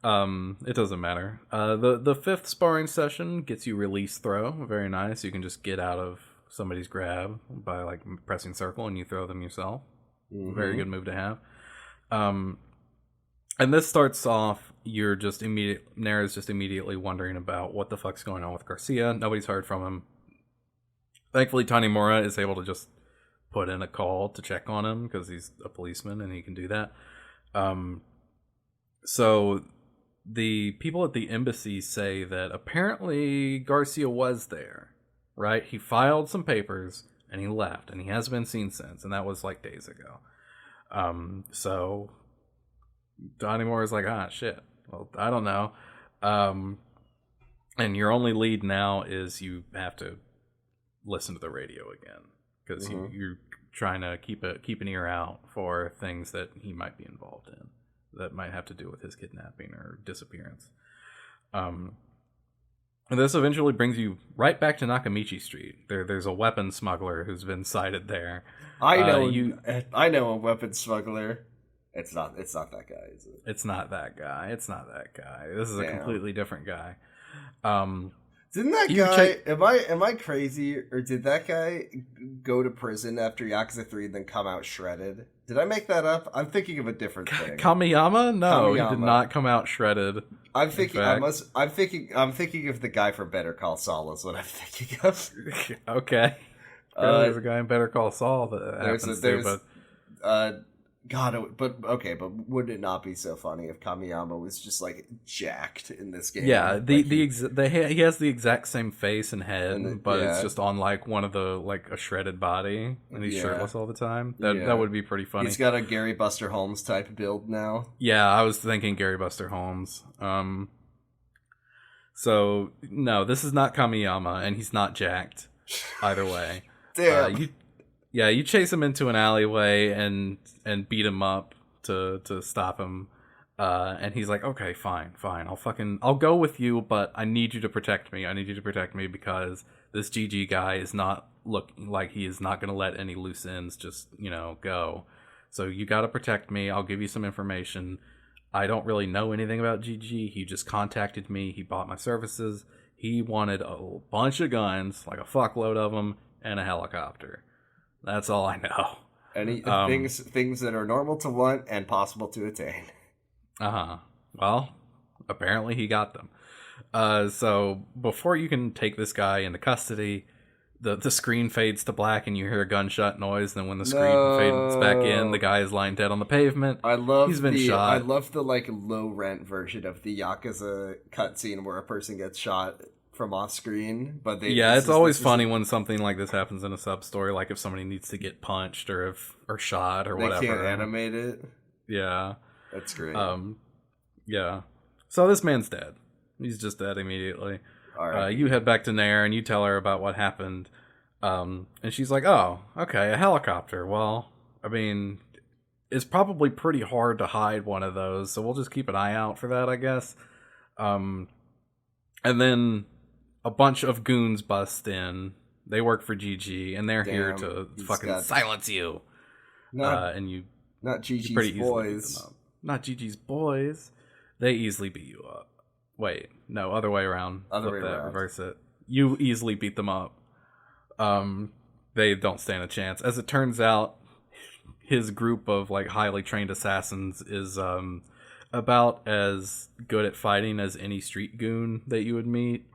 It doesn't matter. The 5th sparring session gets you release throw. Very nice. You can just get out of somebody's grab by pressing circle and you throw them yourself. Mm-hmm. Very good move to have. And this starts off, Nair is just immediately wondering about what the fuck's going on with Garcia. Nobody's heard from him. Thankfully, Tanimura is able to just put in a call to check on him because he's a policeman and he can do that. So the people at the embassy say that apparently Garcia was there, right? He filed some papers and he left, and he hasn't been seen since, and that was like days ago. So Tanimura is like, shit. Well, I don't know. And your only lead now is you have to listen to the radio again, because you're trying to keep an ear out for things that he might be involved in that might have to do with his kidnapping or disappearance. And this eventually brings you right back to Nakamichi Street. There's a weapon smuggler who's been sighted there. I know a weapon smuggler. It's not that guy, is it? It's not that guy. This is a completely different guy. Didn't that guy? Am I crazy, or did that guy go to prison after Yakuza 3 and then come out shredded? Did I make that up? I'm thinking of a different thing. Kamiyama? No, he did not come out shredded. I'm thinking of the guy from Better Call Saul is what I'm thinking of. Okay. There's a guy in Better Call Saul that happens but wouldn't it not be so funny if Kamiyama was just like jacked in this game? Yeah, he has the exact same face and head, but it's just on like one of the like a shredded body, and he's shirtless all the time. That would be pretty funny. He's got a Gary Buster Holmes type build now. Yeah, I was thinking Gary Buster Holmes. So no, this is not Kamiyama, and he's not jacked either way. Damn. You chase him into an alleyway and beat him up to stop him. And he's like, okay, fine. I'll go with you, but I need you to protect me. Because this GG guy is not looking like he is not going to let any loose ends just, go. So you got to protect me. I'll give you some information. I don't really know anything about GG. He just contacted me. He bought my services. He wanted a bunch of guns, like a fuckload of them, and a helicopter. That's all I know. Things that are normal to want and possible to attain. Well, apparently he got them. So before you can take this guy into custody, the screen fades to black and you hear a gunshot noise. And then when the screen fades back in, the guy is lying dead on the pavement. He's been shot. I love the like low rent version of the Yakuza cutscene where a person gets shot from off screen, but it's always funny when something like this happens in a sub story, like if somebody needs to get punched or shot or whatever. They can't animate it. Yeah, that's great. Yeah. So this man's dead. He's just dead immediately. All right. You head back to Nair and you tell her about what happened. And she's like, "Oh, okay, a helicopter. Well, I mean, it's probably pretty hard to hide one of those, so we'll just keep an eye out for that, I guess." And then a bunch of goons bust in. They work for GG, and they're here to fucking silence you. Not GG's boys. Not GG's boys. They easily beat you up. Wait, no, other way around. Reverse it. You easily beat them up. They don't stand a chance. As it turns out, his group of like highly trained assassins is about as good at fighting as any street goon that you would meet,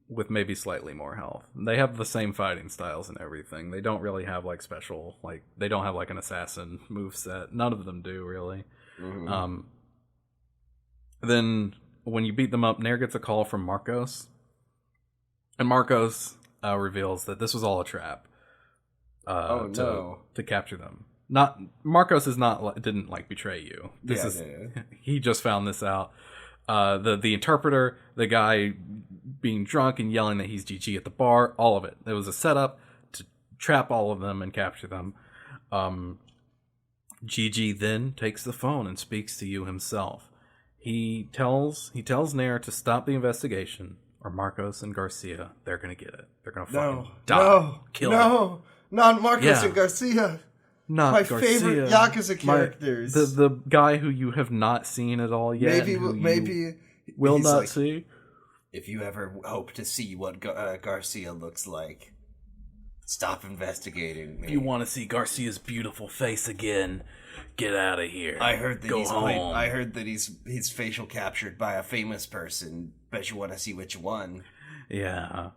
with maybe slightly more health. They have the same fighting styles and everything. They don't really have like special, like they don't have like an assassin moveset. None of them do really. Mm-hmm. Then when you beat them up, Nair gets a call from Marcos, and Marcos reveals that this was all a trap. To capture them. Not Marcos didn't betray you. He just found this out. The interpreter, the guy being drunk and yelling that he's GG at the bar, all of it. It was a setup to trap all of them and capture them. GG then takes the phone and speaks to you himself. He tells Nair to stop the investigation, or Marcos and Garcia, they're gonna get it. They're gonna fucking die. Not Marcos and Garcia. Not my Garcia. Favorite Yakuza characters. The guy who you have not seen at all yet. Maybe will not see. If you ever hope to see what Garcia looks like, stop investigating me. If you want to see Garcia's beautiful face again, get out of here. I heard that he's facial captured by a famous person. Bet you want to see which one. Yeah.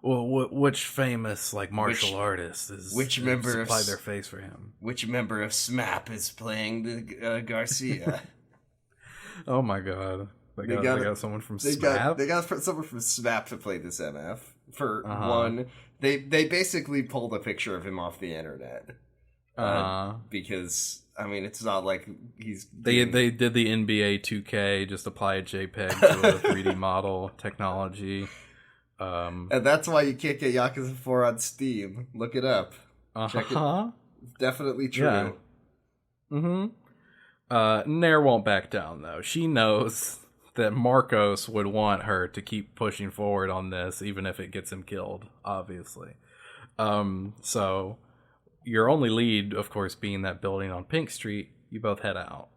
Well, which famous like martial artist supplied their face for him? Which member of SMAP is playing the Garcia? Oh my god! They got someone from SMAP. They got someone from SMAP to play this MF. For one, they basically pulled a picture of him off the internet. Because I mean, it's not like he's. They did the NBA 2K, just apply a JPEG to a 3D model technology. And that's why you can't get Yakuza 4 on Steam. Look it up. Check it. Definitely true. Yeah. Nair won't back down, though. She knows that Marcos would want her to keep pushing forward on this, even if it gets him killed, obviously. So, your only lead, of course, being that building on Pink Street, you both head out.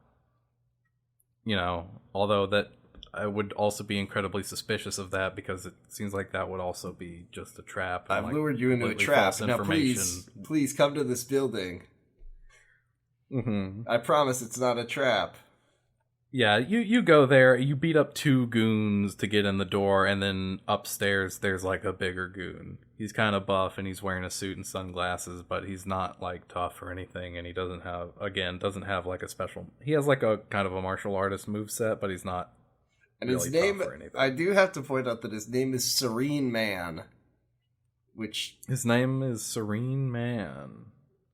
You know, although that I would also be incredibly suspicious of that, because it seems like that would also be just a trap. I've lured you into a trap. Now please come to this building. I promise it's not a trap. Yeah, you go there, you beat up 2 goons to get in the door, and then upstairs there's like a bigger goon. He's kind of buff and he's wearing a suit and sunglasses, but he's not like tough or anything, and he doesn't have like a special. He has like a kind of a martial artist moveset, but he's not. And really his name, I do have to point out that his name is Serene Man, his name is Serene Man,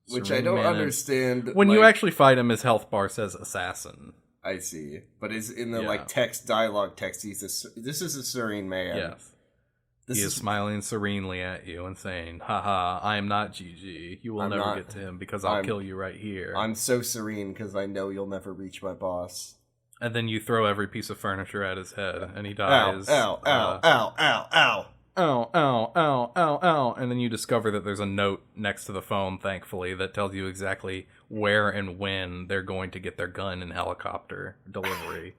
which I don't understand. When you actually fight him, his health bar says assassin. I see, but is in the dialogue text. This is a Serene Man. Yes, he is smiling serenely at you and saying, "Haha, I am not GG. You will never get to him because I'll kill you right here. I'm so serene because I know you'll never reach my boss." And then you throw every piece of furniture at his head, and he dies. Ow! Ow! Ow! Ow! Ow! Ow, ow, ow, ow, ow. And then you discover that there's a note next to the phone, thankfully, that tells you exactly where and when they're going to get their gun and helicopter delivery.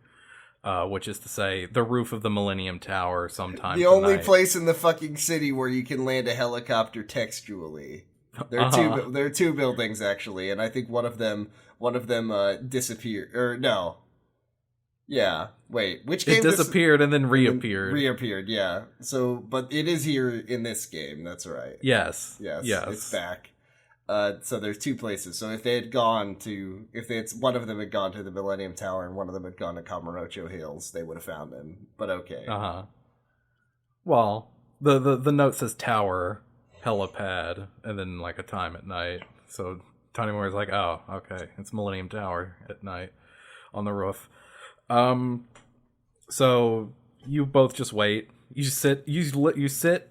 Which is to say, the roof of the Millennium Tower sometime The only place in the fucking city where you can land a helicopter textually. There are two buildings, actually, and I think one of them disappeared. Or, no. Yeah, wait, which game? It disappeared and then reappeared. Reappeared, yeah. So, but it is here in this game, that's right. Yes. It's back. So there's 2 places. So if one of them had gone to the Millennium Tower and one of them had gone to Kamurocho Hills, they would have found him. But okay. Well, the note says tower, helipad, and then like a time at night. So Tanimura's like, oh, okay, it's Millennium Tower at night on the roof. So you both just wait. You sit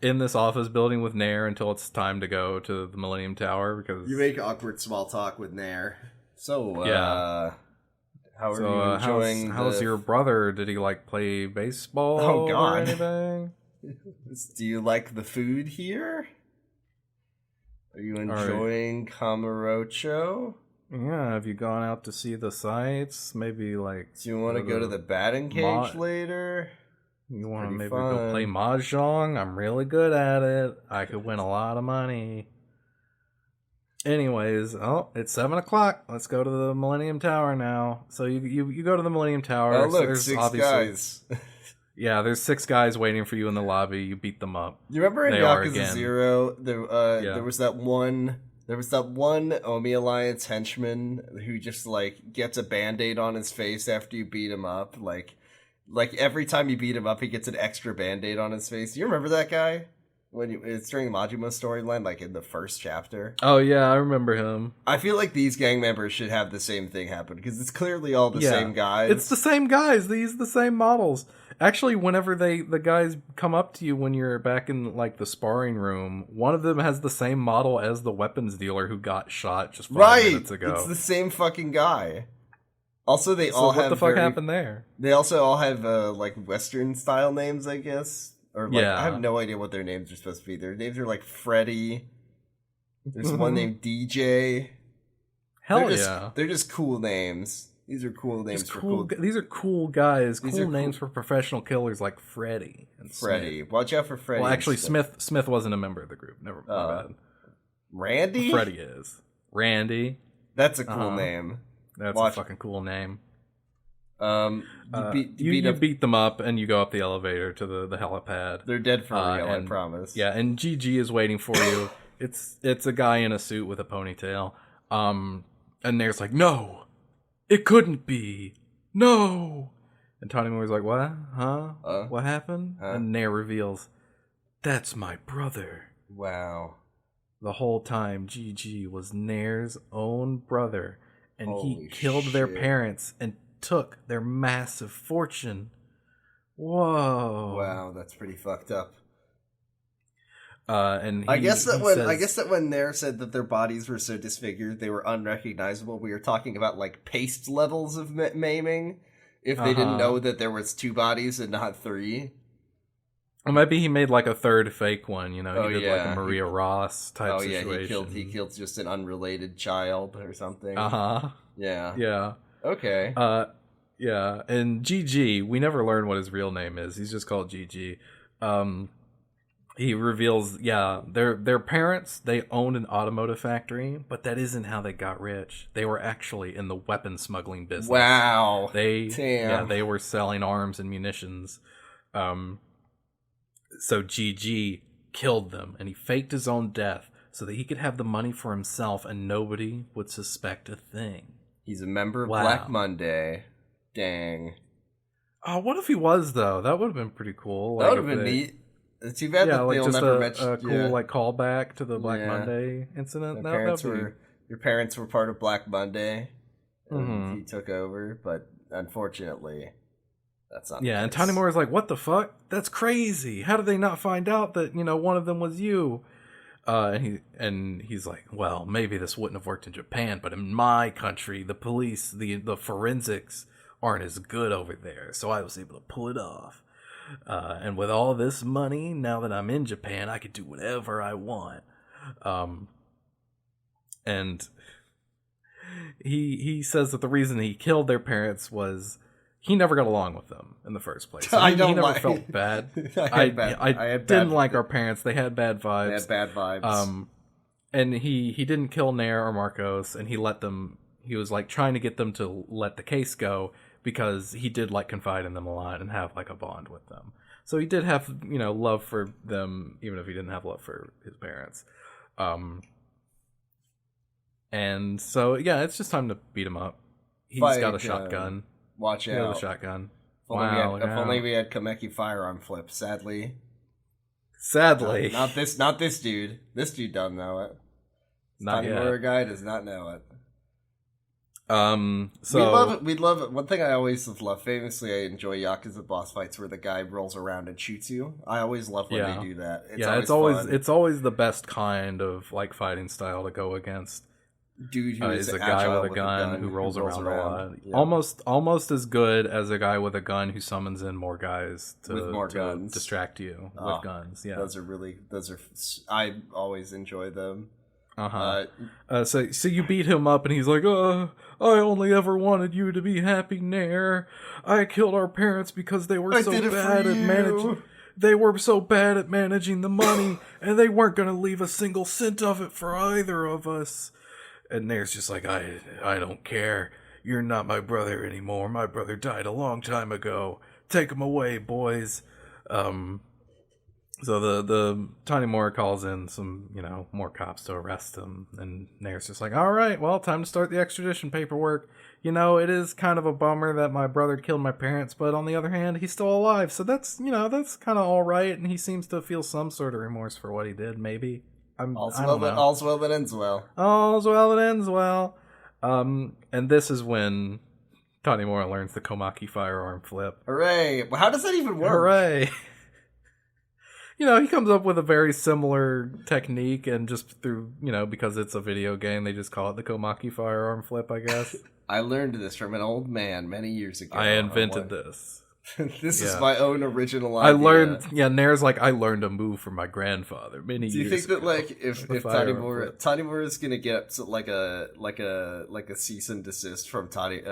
in this office building with Nair until it's time to go to the Millennium Tower, because you make awkward small talk with Nair. So how are you enjoying? How's your brother? Did he like play baseball? Oh God! Or anything? Do you like the food here? Are you enjoying Kamurocho? Yeah, have you gone out to see the sights? Maybe like... Do you want to go to the batting cage later? You want to maybe go play Mahjong? I'm really good at it. I could win a lot of money. Anyways, it's 7 o'clock. Let's go to the Millennium Tower now. So you go to the Millennium Tower. Oh, look, there's 6 guys. Yeah, there's 6 guys waiting for you in the lobby. You beat them up. You remember in Yakuza 0, there was that one... There was that one Omi Alliance henchman who just, like, gets a Band-Aid on his face after you beat him up. Like every time you beat him up, he gets an extra Band-Aid on his face. Do you remember that guy? It's during the Majima storyline, like in the first chapter. Oh, yeah, I remember him. I feel like these gang members should have the same thing happen, because it's clearly all the same guys. It's the same guys. They use the same models. Actually, whenever the guys come up to you when you're back in like the sparring room, one of them has the same model as the weapons dealer who got shot just 5 minutes ago. It's the same fucking guy. Also, what the fuck happened there? They also all have like Western style names, I guess. Or like, I have no idea what their names are supposed to be. Their names are like Freddy. There's one named DJ. They're just cool names. These are cool names for cool. These are cool guys. Cool names for professional killers like Freddy and Freddy. Smith. Watch out for Freddy. Well, actually, Smith wasn't a member of the group. Never mind. Randy? Freddy is. Randy. That's a cool name. That's a fucking cool name. You beat them up, and you go up the elevator to the helipad. They're dead for real, I promise. Yeah, and GG is waiting for you. It's a guy in a suit with a ponytail. And Nair's like, no, it couldn't be. No. And Tanimura's like, what? Huh? What happened? Huh? And Nair reveals, that's my brother. Wow. The whole time, GG was Nair's own brother. And Holy he killed their parents and took their massive fortune. Whoa. Wow, that's pretty fucked up. And I guess that when Nair said that their bodies were so disfigured they were unrecognizable, we were talking about like paste levels of maiming. If they didn't know that there was 2 bodies and not 3. Or maybe he made like a third fake one, you know? He did like a Maria Ross type situation. He killed just an unrelated child or something. Yeah. Yeah. Okay. Yeah. And GG, we never learn what his real name is. He's just called GG. He reveals, their parents, they owned an automotive factory, but that isn't how they got rich. They were actually in the weapon smuggling business. Wow. They were selling arms and munitions. So GG killed them, and he faked his own death so that he could have the money for himself and nobody would suspect a thing. He's a member of Black Monday. Dang. Oh, what if he was, though? That would have been pretty cool. That would have been neat. It's too bad that they'll never mention a cool like callback to the Black Monday incident. Your parents were part of Black Monday, and he took over, but unfortunately, that's not. Yeah, and Tanimura's like, "What the fuck? That's crazy! How did they not find out that one of them was you?" And he's like, "Well, maybe this wouldn't have worked in Japan, but in my country, the police, the forensics aren't as good over there, so I was able to pull it off." And with all this money, now that I'm in Japan, I could do whatever I want. And he says that the reason he killed their parents was he never got along with them in the first place. So he never felt bad. I didn't like our parents. They had bad vibes. They had bad vibes. And he didn't kill Nair or Marcos, and he let them. He was like trying to get them to let the case go, because he did like confide in them a lot and have like a bond with them. So he did have, love for them, even if he didn't have love for his parents. And so, it's just time to beat him up. He's got a shotgun. Watch out. He has a shotgun. If only we had Kameki Firearm flip, sadly. Not this dude. This dude doesn't know it. Not yet. Tanimura guy does not know it. So we'd love it. One thing I always love, famously, I enjoy Yakuza boss fights where the guy rolls around and shoots you. I always love when they do that. It's always the best kind of like fighting style to go against. Dude who is a guy with a gun who rolls around a lot. Yeah. Almost as good as a guy with a gun who summons in more guys to distract you with guns. Yeah, those are I always enjoy them. So you beat him up, and he's like, I only ever wanted you to be happy, Nair. I killed our parents because they were so bad at managing. They were so bad at managing the money, and they weren't going to leave a single cent of it for either of us. And Nair's just like, I don't care. You're not my brother anymore. My brother died a long time ago. Take him away, boys. So the Tanimura calls in some, more cops to arrest him, and Nair's just like, all right, well, time to start the extradition paperwork. It is kind of a bummer that my brother killed my parents, but on the other hand, he's still alive, so that's kind of all right, and he seems to feel some sort of remorse for what he did, maybe. All's well that ends well. All's well that ends well. And this is when Tanimura learns the Komaki firearm flip. Hooray! Well, how does that even work? Hooray! He comes up with a very similar technique, and just through, because it's a video game, they just call it the Komaki firearm flip, I guess. I learned this from an old man many years ago. I invented this. This is my own original idea. Nair's like, I learned a move from my grandfather many years ago. Do you think that, like, if Tanimura is gonna get like a cease and desist from Kamaki?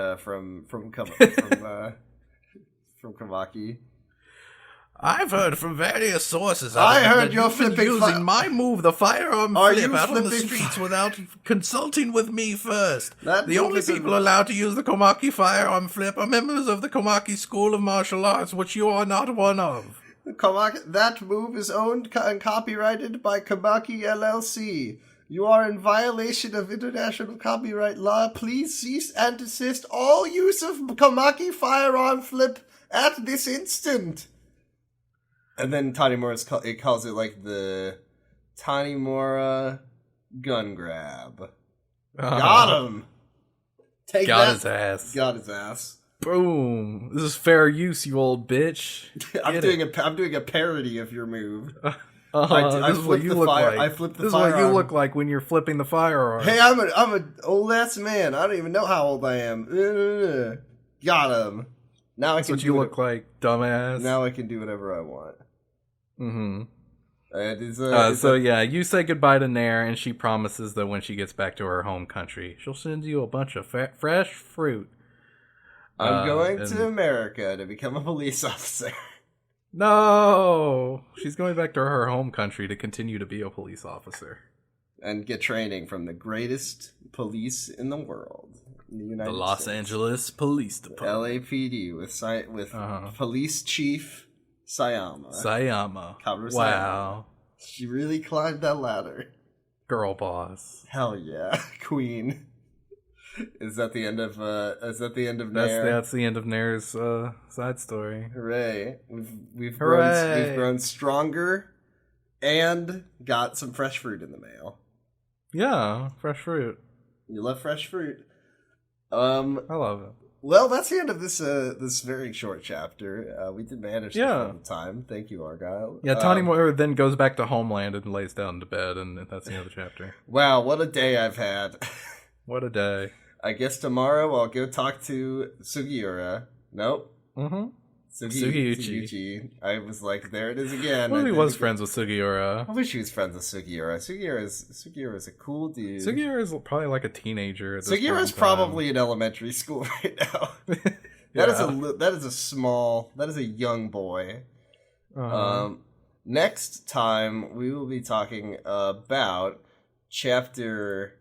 I've heard from various sources. I heard you're using my move, the firearm flip, out on the streets without consulting with me first. The only people allowed to use the Komaki firearm flip are members of the Komaki School of Martial Arts, which you are not one of. That move is owned and copyrighted by Komaki LLC. You are in violation of international copyright law. Please cease and desist all use of Komaki firearm flip at this instant. And then Tanimura calls it like the Tanimura gun grab. Got him. Got his ass. Got his ass. Boom! This is fair use, you old bitch. I'm doing a parody of your move. This is what you look like. I flipped the This firearm. is what you look like when you're flipping the firearm. Hey, I'm an old ass man. I don't even know how old I am. Got him. Now I can. That's what you look like, dumbass. Now I can do whatever I want. So you say goodbye to Nair, and she promises that when she gets back to her home country, she'll send you a bunch of fresh fruit. I'm going to America to become a police officer. No! She's going back to her home country to continue to be a police officer. And get training from the greatest police in the world. In the United States. Los Angeles Police Department. LAPD with Police Chief Sayama. Wow. She really climbed that ladder. Girl boss. Hell yeah. Queen. Is that the end of Nair? That's the end of Nair's side story. Hooray. We've grown stronger and got some fresh fruit in the mail. Yeah, fresh fruit. You love fresh fruit. I love it. Well, that's the end of this very short chapter. We did manage to fill the time. Thank you, Argyle. Yeah, Tanimura then goes back to Homeland and lays down to bed, and that's the end of the chapter. Wow, what a day I've had. What a day. I guess tomorrow I'll go talk to Sugiura. Nope. Sugiuchi. I was like, there it is again. Well, he was friends with Sugiura. I wish he was friends with Sugiura. Sugiura is a cool dude. Sugiura is probably like a teenager. Sugiura is probably in elementary school right now. That is a young boy. Next time we will be talking about chapter.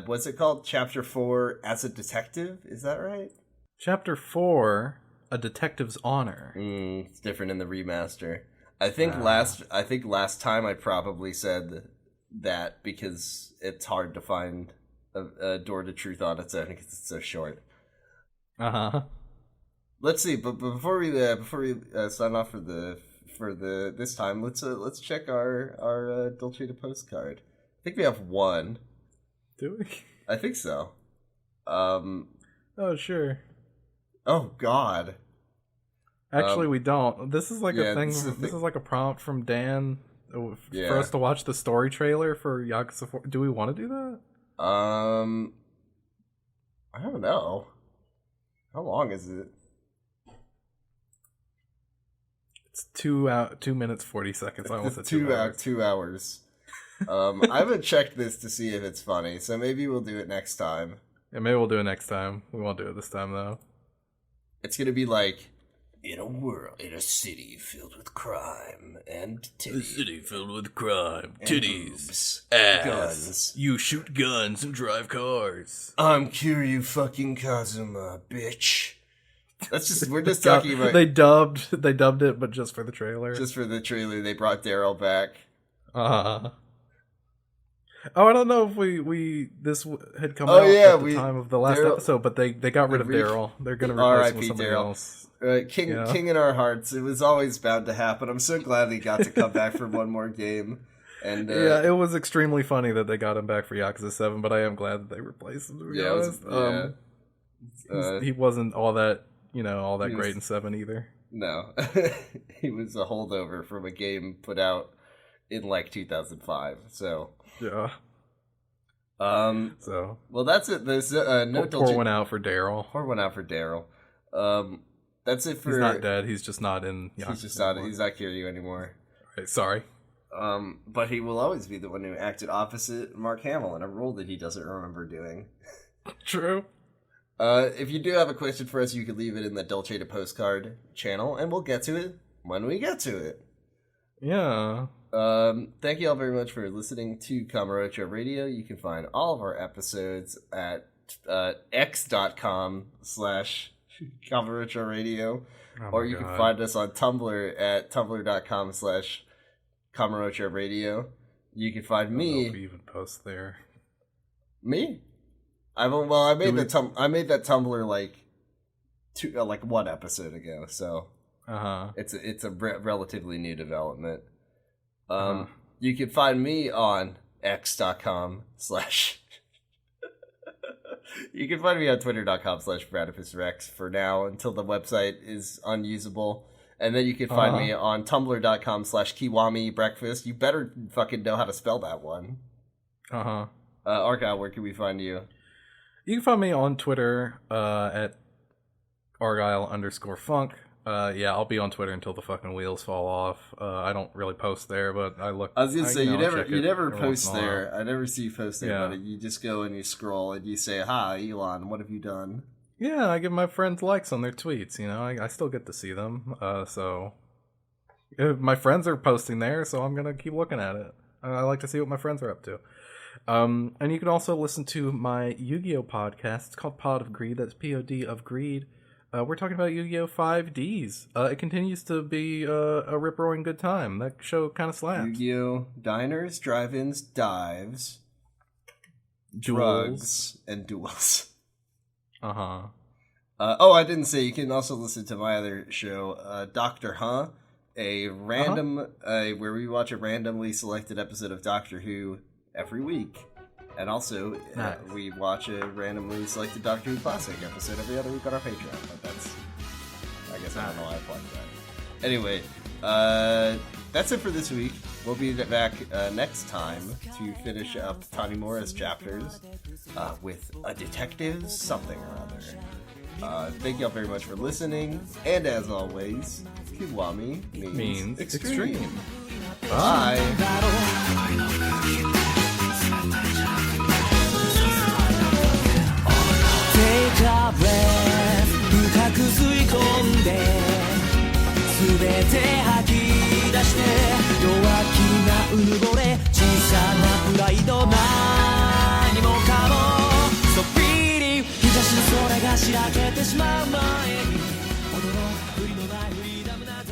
What's it called? Chapter 4, As a Detective? Is that right? Chapter 4, A Detective's Honor. It's different in the remaster. I think last time I probably said that because it's hard to find a Door to Truth on its own because it's so short. Let's see, but before we sign off for this time, let's check our Dolce to postcard. I think we have one. Do we? I think so. Oh, sure. Oh, God. Actually, we don't. This is like a thing. This is like a prompt from Dan for us to watch the story trailer for Yakuza 4. Do we want to do that? I don't know. How long is it? It's 2 minutes 40 seconds. I almost said 2 hours. 2 hours. I haven't checked this to see if it's funny, so maybe we'll do it next time. Yeah, maybe we'll do it next time. We won't do it this time, though. It's gonna be like, in a city filled with crime and titties. A city filled with crime, titties, boobs, ass, guns. You shoot guns and drive cars. I'm Kiryu fucking Kazuma, bitch. We're just talking about. They dubbed it, but just for the trailer. Just for the trailer, they brought Daryl back. Oh, I don't know if this had come out at the time of the last episode, but they got rid of Daryl. They're going to replace him with somebody else. King in our hearts. It was always bound to happen. I'm so glad he got to come back for one more game. And it was extremely funny that they got him back for Yakuza 7, but I am glad that they replaced him, to be honest. He wasn't all that great in 7 either. No. He was a holdover from a game put out in like 2005. So yeah. Well, that's it. There's no pour one out for Daryl. Pour one out for Daryl. That's it for. He's not dead. He's just not in. Yakuza he's just not. He's not Kiryu anymore. Right, sorry. But he will always be the one who acted opposite Mark Hamill in a role that he doesn't remember doing. True. If you do have a question for us, you could leave it in the Dolce to Postcard channel, and we'll get to it. when we get to it. Yeah. Thank you all very much for listening to Kamurocho Radio. You can find all of our episodes at x.com/Kamurocho Radio, or you can find us on Tumblr at tumblr.com/Kamurocho Radio. You can find me. I don't know if you even post there. Me? I made that Tumblr like 1 episode ago, so it's a relatively new development. You can find me on x.com/ You can find me on twitter.com/BradipusRex for now until the website is unusable. And then you can find me on tumblr.com/Kiwami Breakfast. You better fucking know how to spell that one. Argyle, where can we find you? You can find me on Twitter at Argyle_Funk. Yeah, I'll be on Twitter until the fucking wheels fall off. I don't really post there, but I look. I was gonna say you never post there. I never see you post there, buddy. You just go and you scroll and you say, "Hi, Elon. What have you done?" Yeah, I give my friends likes on their tweets. You know, I still get to see them. So my friends are posting there, so I'm gonna keep looking at it. I like to see what my friends are up to. And you can also listen to my Yu-Gi-Oh podcast. It's called Pod of Greed. That's POD of Greed. We're talking about Yu-Gi-Oh! 5Ds. It continues to be a rip-roaring good time. That show kind of slaps. Yu-Gi-Oh! Diners, drive-ins, dives, drugs, and duels. I didn't say you can also listen to my other show, Doctor Huh, where we watch a randomly selected episode of Doctor Who every week. And also, we watch a randomly selected Doctor Who Classic episode every other week on our Patreon. But I guess I don't know why I plugged that. Anyway, that's it for this week. We'll be back next time to finish up Tanimura's chapters with a detective something or other. Thank y'all very much for listening. And as always, Kiwami means extreme. Bye. Take a breath 深く吸い込んで全て吐き出して弱気なうぬぼれ小さなプライド何もかもそっぴり日差しの空がしらけてしまう前に踊ろう振りのないフリーダムな